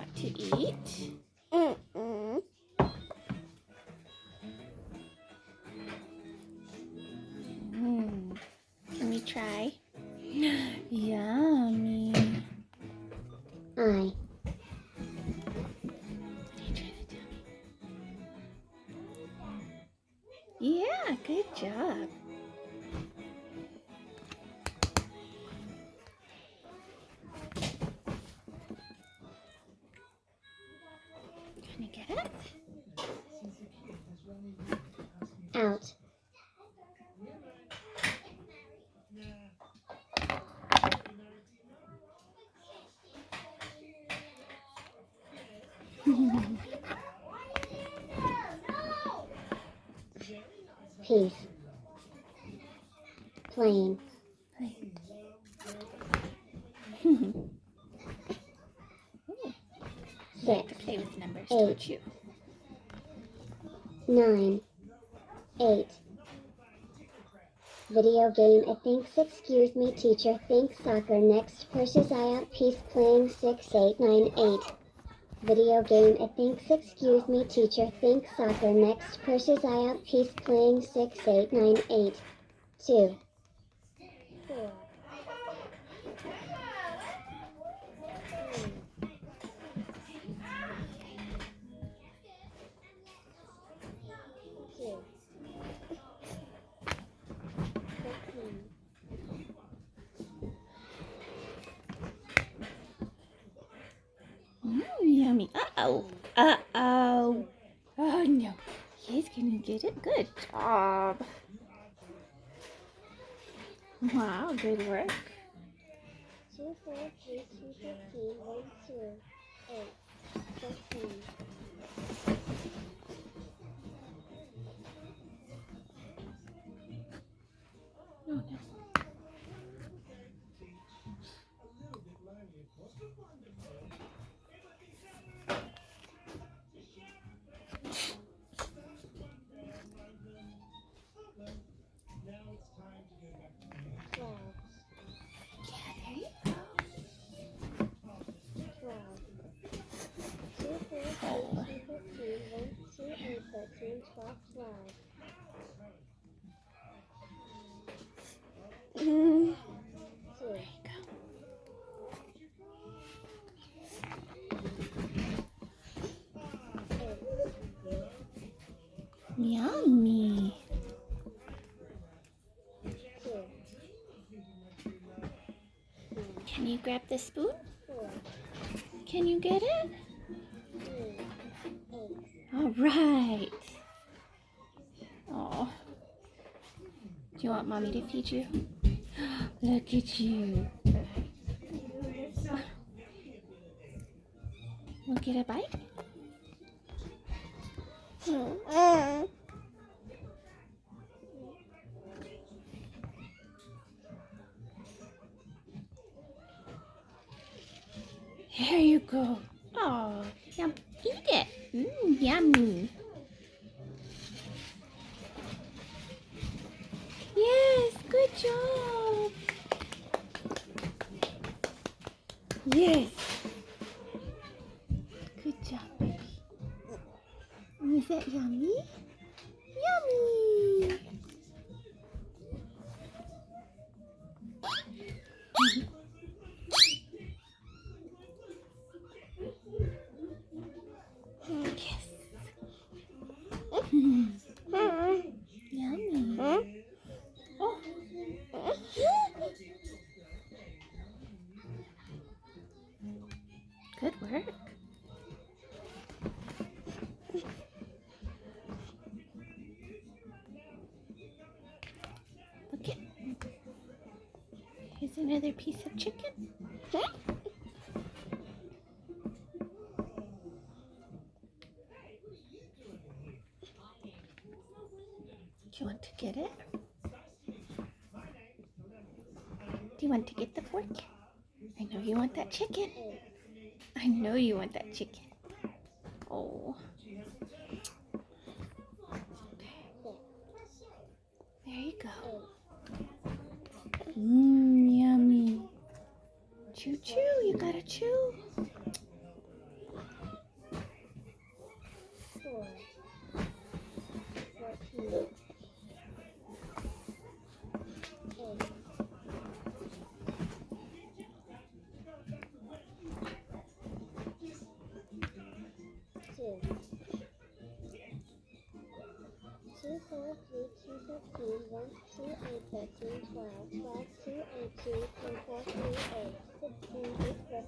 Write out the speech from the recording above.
want to eat? Can we try? Yummy. I. Yeah, good job. Can you get it? Out. Peace. Plain. You like to 6. play with numbers, 8. don't you? 9. 8. Video game. Thanks. Excuse me, teacher. Think soccer. Next. Purses. I out. Peace. Playing. 6, 8, 9, 8. Video game. Thanks. Excuse me, teacher. Think soccer. Next. Purses. I out. Peace. Playing. 6, 8, 9, 8. 2. 4. 2. 13. Yummy. Uh-oh. Uh-oh. Oh, no. Yes, can you get it? Good job. Wow, good work. 2, 4, 3, 2, 15, 1, 2, 8, 13. Oh, no. 12. Yeah, there you go. 12. 2, 4, 3, 2, 15, 1, 2, 8, 13, 12, 12. Mm. 2. There you go. Yummy. 2. Can you grab the spoon? 4. Can you get it? 3. 8. All right. Oh. Do you want mommy to feed you? Look at you. We'll get a bite. Here you go. Oh, now eat it. Yummy. Yes, good job. Yes. Good job, baby. Is that yummy? Yummy. Yes. Yummy. Oh. Good work. Look it. Here's another piece of chicken. Do you want to get it? Do you want to get the fork? I know you want that chicken. I know you want that chicken. Oh. There you go. Yummy. Chew, chew. You gotta chew. 2, 4, 3, 2, 15, 1, 2, 8, 13, 12, 12, 2, 8, 2, 3, 4, 3, 8, 16, 8, 4,